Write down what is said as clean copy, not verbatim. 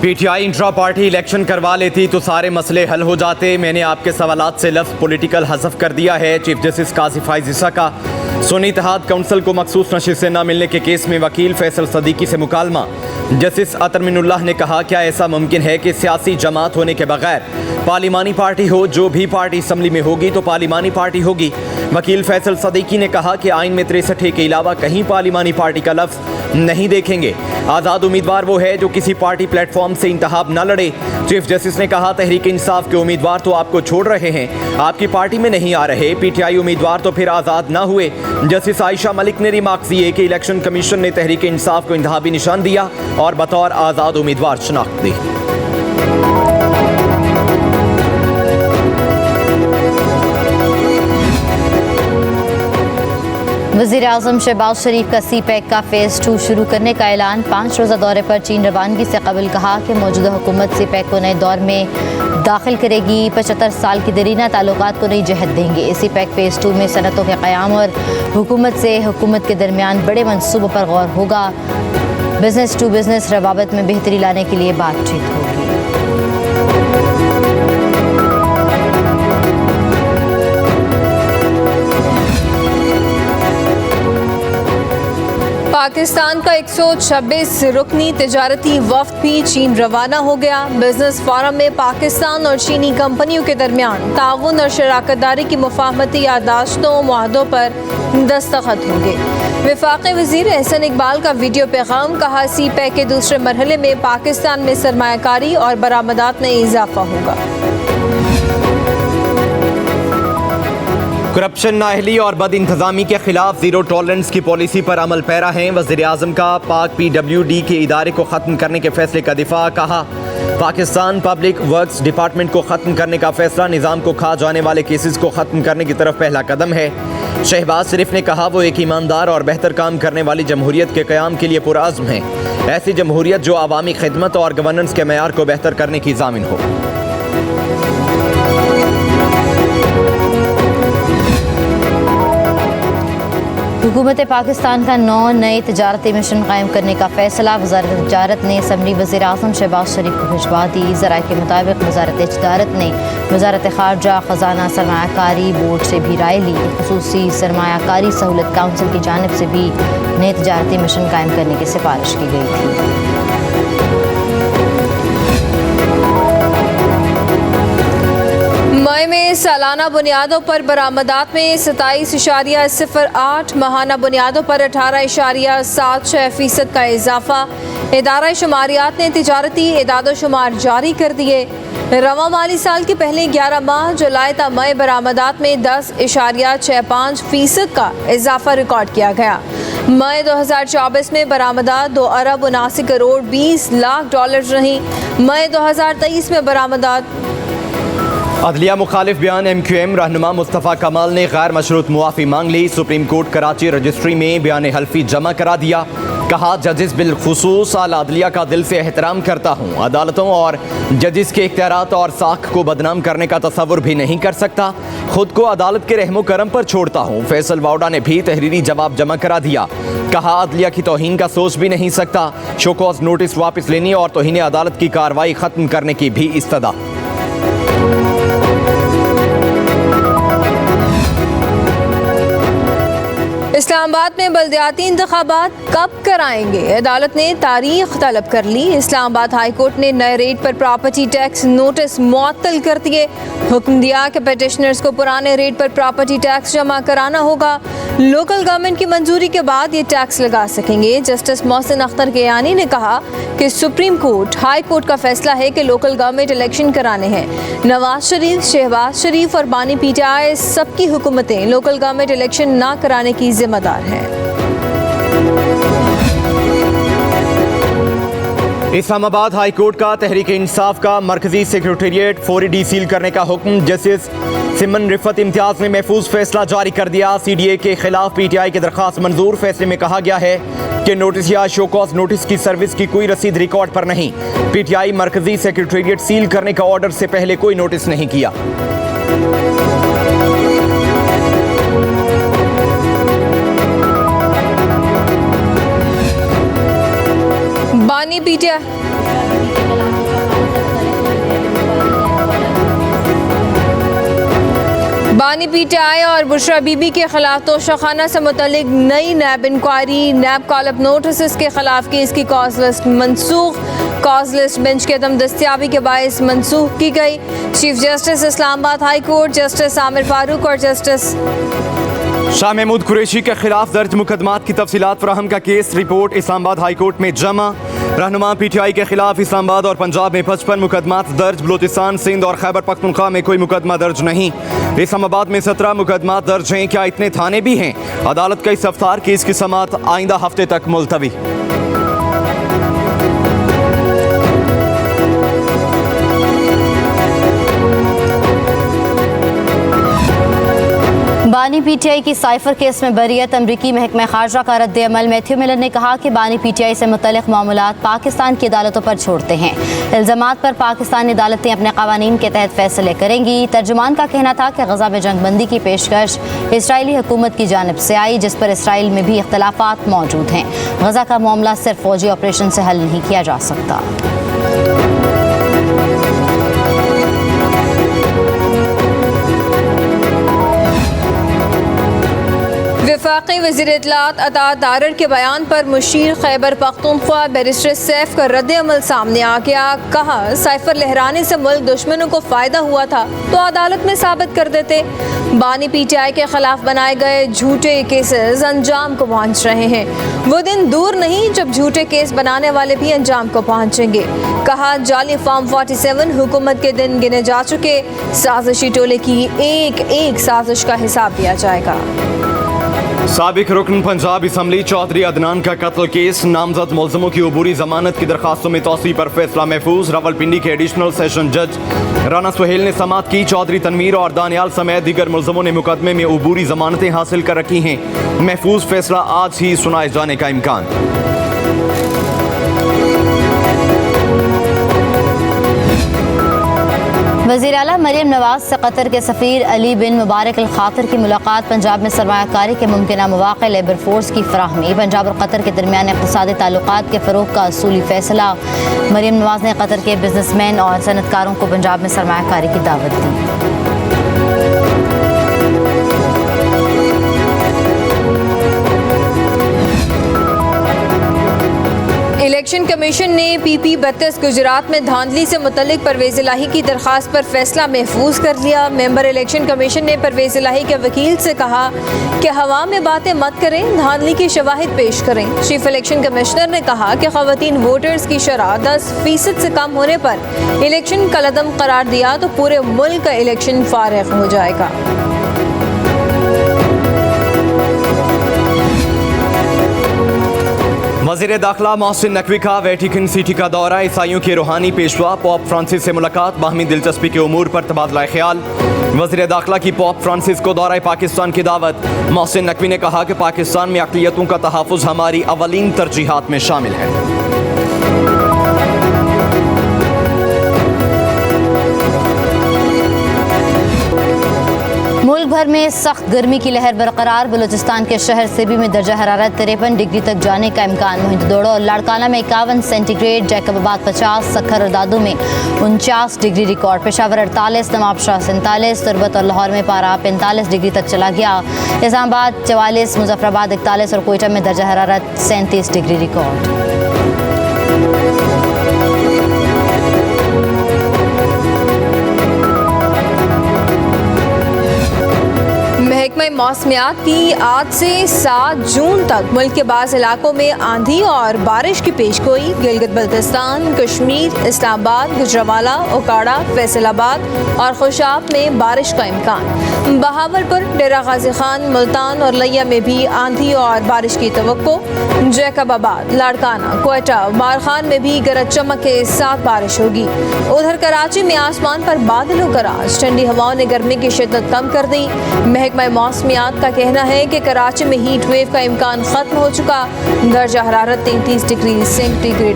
PTI intra party election करवा लेती तो सारे मसले हल हो जाते। मैंने आपके सवालात से लफ्ज़ पॉलिटिकल हज़फ कर दिया है। चीफ जस्टिस काजी फाइज ईसा का सुन्नी इत्तेहाद काउंसिल को मखसूस नशिस्त से न मिलने के केस में वकील फैसल सदीकी से मुकालमा। जस्टिस अतर मिनुल्लाह ने कहा, क्या ऐसा मुमकिन है कि सियासी जमात होने के बगैर पार्लिमानी पार्टी हो? जो भी पार्टी असम्बली में होगी तो पार्लिमानी पार्टी होगी। वकील फैसल सदीकी ने कहा कि आइन में 63 के अलावा कहीं पार्लिमानी पार्टी का लफ्ज़ नहीं देखेंगे। आज़ाद उम्मीदवार वो है जो किसी पार्टी प्लेटफॉर्म से इंतखाब न लड़े। चीफ जस्टिस ने कहा, तहरीक इंसाफ के उम्मीदवार तो आपको छोड़ रहे हैं, आपकी पार्टी में नहीं आ रहे। पीटीआई उम्मीदवार तो फिर आज़ाद ना हुए। जस्टिस आयशा मलिक ने रिमार्क्स दिए कि इलेक्शन कमीशन ने तहरीक इंसाफ को इंतखाबी निशान दिया और बतौर आज़ाद उम्मीदवार शनाख्त दी। वज़ीर-ए-आज़म शहबाज शरीफ का सी-पैक का फ़ेज़ 2 शुरू करने का ऐलान। 5 रोज़ा दौरे पर चीन रवानगी से कबल कहा कि मौजूदा हुकूमत सी-पैक को नए दौर में दाखिल करेगी। 75 साल की देरीना ताल्लुकात को नई जहत देंगे। सी-पैक फ़ेज़ 2 में सनतों के क़याम और हुकूमत के दरमियान बड़े मनसूबों पर गौर होगा। बिजनेस टू बिजनेस रवाबत में बेहतरी लाने के लिए बातचीत होगी। पाकिस्तान का 126 रुकनी तिजारती वफ्द भी चीन रवाना हो गया। बिजनेस फोरम में पाकिस्तान और चीनी कंपनियों के दरमियान ताउन और शराकतदारी की मुफाहमती यादाश्तों मुआहदों पर दस्तखत होंगे। वफाकी वज़ीर एहसन इकबाल का वीडियो पैगाम। कहा, सी-पैक के दूसरे मरहले में पाकिस्तान में सरमायाकारी और बरामदात में इजाफा होगा। करप्शन, नाअहली और बद इंतज़ामी के खिलाफ ज़ीरो टॉलरेंस की पॉलिसी पर अमल पैरा हैं। वज़ीर-ए-आज़म का पाक PWD के इदारे को ख़त्म करने के फैसले का दिफा। कहा, पाकिस्तान पब्लिक वर्क्स डिपार्टमेंट को ख़त्म करने का फैसला निज़ाम को खा जाने वाले केसेस को ख़त्म करने की तरफ पहला कदम है। शहबाज शरीफ ने कहा, वो एक ईमानदार और बेहतर काम करने वाली जमहूरियत के क़याम के लिए पुरअज़्म है। ऐसी जमहूरियत जो अवामी खिदमत और गवर्नेंस के मेयार को बेहतर करने की ज़ामिन हो। हुकूमत पाकिस्तान का 9 नए तजारती मिशन कायम करने का फैसला। वज़ारत तजारत ने असम्बली वज़ीर-ए-आज़म शहबाज शरीफ को भिजवा दी। ज़राए के मुताबिक वज़ारत तजारत ने वज़ारत ख़ारजा, ख़जाना, सरमायाकारी बोर्ड से भी राय ली। ख़ुसूसी सरमायाकारी सहूलत काउंसिल की जानिब से भी नए तजारती मिशन कायम करने की सिफारिश की गई थी। मई में सालाना बुनियादों पर बरामदात में 27.08, माहाना बुनियादों पर 18.76% का इजाफा। इदारा शुमारियात ने तिजारती एदाद-ओ-शुमार जारी कर दिए। रवा माली साल के पहले 11 माह जुलाई ता मई बरामदात में 10.65% का इजाफा रिकॉर्ड किया गया। मई 2024 में बरामदात 2 अरब 79 करोड़ 20 लाख डॉलर रही। मई 2023 में बरामदात। अदलिया मुखालिफ बयान। MQM रहनुमा मुस्तफ़ा कमाल ने गैर मशरूत मुआफ़ी मांग ली। सुप्रीम कोर्ट कराची रजिस्ट्री में बयान हल्फी जमा करा दिया। कहा, जजिस बिलखुसूस आला अदलिया का दिल से एहतराम करता हूँ। अदालतों और जजिस के इख्तियारात और साख को बदनाम करने का तसव्वुर भी नहीं कर सकता। खुद को अदालत के रहमो करम पर छोड़ता हूँ। फैसल वाउडा ने भी तहरीरी जवाब जमा करा दिया। कहा, अदलिया की तौहीन का सोच भी नहीं सकता। शो कॉज नोटिस वापस लेने और तौहीन अदालत की कार्रवाई ख़त्म करने की भी इस्तदा। इस्लामाबाद में बल्दियाती इंतखाबात कब कराएंगे? अदालत ने तारीख तलब कर ली। इस्लामाबाद हाई कोर्ट ने नए रेट पर प्रॉपर्टी टैक्स नोटिस मुअत्तल कर दिए। हुक्म दिया कि पिटिशनर्स को पुराने रेट पर प्रॉपर्टी टैक्स जमा कराना होगा। लोकल गवर्नमेंट की मंजूरी के बाद ये टैक्स लगा सकेंगे। जस्टिस मोहसिन अख्तर केयानी ने कहा कि सुप्रीम कोर्ट हाई कोर्ट का फैसला है कि लोकल गवर्नमेंट इलेक्शन कराने हैं। नवाज शरीफ, शहबाज शरीफ और बानी PTI सबकी हुकूमतें लोकल गवर्नमेंट इलेक्शन ना कराने की जिम्मेदार हैं। इस्लामाबाद हाई कोर्ट का तहरीक इंसाफ का मरकजी सेक्रेटेरिएट फौरी डीसील करने का हुक्म। जस्टिस सिमन रिफत इम्तियाज ने महफूज फैसला जारी कर दिया। CDA के खिलाफ PTI की दरख्वास्त मंजूर। फैसले में कहा गया है कि नोटिस या शो कॉज नोटिस की सर्विस की कोई रसीद रिकॉर्ड पर नहीं। PTI मरकजी सेक्रेटेरिएट सील करने का ऑर्डर से पहले कोई नोटिस नहीं किया। बानी PTI बानी पीटीआई और बुशरा बीबी के खिलाफ तोशाखाना से मुतल्लिक नई नैब इंक्वायरी, नैब कॉलअप नोटिस के खिलाफ केस की कॉज लिस्ट मनसूख। कॉज लिस्ट बेंच के अदम दस्तियाबी के बायस मनसूख की गई। Chief justice Islamabad high court justice Aamir Farooq और जस्टिस शाह महमूद कुरैशी के खिलाफ दर्ज मुकदमात की तफसीलात फराहम का case report Islamabad high court में जमा। रहनुमा पीटीआई के खिलाफ इस्लामाबाद और पंजाब में 55 मुकदमात दर्ज, बलूचिस्तान, सिंध और खैबर पख्तूनख्वा में कोई मुकदमा दर्ज नहीं। इस्लामाबाद में 17 मुकदमात दर्ज हैं। क्या इतने थाने भी हैं? अदालत का इस रफ्तार केस की समाअत आइंदा हफ्ते तक मुलतवी। बानी पीटीआई की साइफर केस में बरीयत। अमरीकी महकमा खारजा का रद्द अमल। मैथ्यू मिलर ने कहा कि बानी पीटीआई से मुतल्लिक मामलात पाकिस्तान की अदालतों पर छोड़ते हैं। इल्ज़ामात पर पाकिस्तानी अदालतें अपने कवानीन के तहत फैसले करेंगी। तर्जुमान का कहना था कि गजा में जंगबंदी की पेशकश इसराइली हुकूमत की जानिब से आई, जिस पर इसराइल में भी इख्तलाफात मौजूद हैं। गजा का मामला सिर्फ फौजी ऑपरेशन से हल नहीं किया जा सकता। वफाकी वज़ीर इत्तलात अता दारर के बयान पर मुशीर खैबर पख्तूनख्वा बैरिस्टर सैफ का रद्द अमल सामने आ गया। कहा, साइफर लहराने से मुल्क दुश्मनों को फ़ायदा हुआ था तो अदालत में साबित कर देते। बानी पीटीआई के खिलाफ बनाए गए झूठे केसेस अंजाम को पहुँच रहे हैं। वो दिन दूर नहीं जब झूठे केस बनाने वाले भी अंजाम को पहुँचेंगे। कहा, जाली फॉर्म 47 हुकूमत के दिन गिने जा चुके। साजिशी टोले की एक एक साजिश का हिसाब दिया जाएगा। साबिक रुकन पंजाब असम्बली चौधरी अदनान का कत्ल केस, नामजद मुल्ज़िमों की अबूरी जमानत की दरखास्तों में तौसी पर फैसला महफूज। रावलपिंडी के एडिशनल सेशन जज राना सुहेल ने समाअत की। चौधरी तनवीर और दानियाल समेत दीगर मुल्ज़िमों ने मुकदमे में अबूरी जमानतें हासिल कर रखी हैं। महफूज फैसला आज ही सुनाए जाने का इम्कान। वज़ीर आला मरियम नवाज से कतर के सफ़ीर अली बिन मुबारक अल खातिर की मुलाकात। पंजाब में सरमायाकारी के मुमकिन मौक़े, लेबर फोर्स की फराहमी। पंजाब और कतर के दरमियान इक़्तिसादी ताल्लुकात के फ़रोग़ का असूली फ़ैसला। मरियम नवाज ने कतर के बिजनेसमैन और सनतकारों को पंजाब में सरमायाकारी की दावत दी। इलेक्शन कमीशन ने PP 32 गुजरात में धांधली से मुतल्लिक परवेज़ इलाही की दरख्वास्त पर फैसला महफूज कर लिया। मेंबर इलेक्शन कमीशन ने परवेज़ इलाही के वकील से कहा कि हवा में बातें मत करें, धांधली की शवाहिद पेश करें। चीफ इलेक्शन कमिश्नर ने कहा कि ख़वातीन वोटर्स की शरह 10% से कम होने पर इलेक्शन कलअदम करार दिया तो पूरे मुल्क का इलेक्शन फारिग हो जाएगा। वज़ीर दाखिला मोहसिन नकवी का वेटिकन सिटी का दौरा। ईसाइयों के रूहानी पेशवा पोप फ्रांसिस से मुलाकात। बाहमी दिलचस्पी के उमूर पर तबादला ख्याल। वज़ीर दाखिला की पोप फ्रांसिस को दौरा पाकिस्तान की दावत। मोहसिन नकवी ने कहा कि पाकिस्तान में अक़लियतों का तहफ़्फ़ुज़ हमारी अवलीन तरजीहात में शामिल है। मुल्क भर में सख्त गर्मी की लहर बरकरार। बलूचिस्तान के शहर सेबी में दर्जा हरारत 53 डिग्री तक जाने का इम्कान। मोहिंदोड़ो और लाड़काना में 51 सेंटीग्रेड, जैकबाबाद 50, सखर और दादू में 49 डिग्री रिकॉर्ड। पेशावर 48, नवाबशाह 47, तुरबत और लाहौर में पारा 45 डिग्री तक चला गया। इस्लामाबाद 44, मुजफ्फराबाद 41 और कोयटा में दर्जा हरारत 37 डिग्री रिकॉर्ड। महकमा मौसमियात की आज से 7 जून तक मुल्क के बाज़ इलाकों में आंधी और बारिश की पेशगोई। गिलगित बल्तिस्तान, कश्मीर, इस्लामाबाद, गुजरांवाला, ओकाड़ा, फैसलाबाद और खुशाब में बारिश का इम्कान। बहावलपुर, डेरा गाजी खान, मुल्तान और लिया में भी आंधी और बारिश की तवक्को। जैकबाबाद, लाड़काना, कोयटा, मारखान में भी गरज चमक के साथ बारिश होगी। उधर कराची में आसमान पर बादलों का राज। ठंडी हवाओं ने गर्मी की शिद्दत कम कर दी। महकमा मौसमियात का कहना है कि कराची में हीट वेव का इम्कान खत्म हो चुका। दर्जा हरारत 33 डिग्री सेंटीग्रेड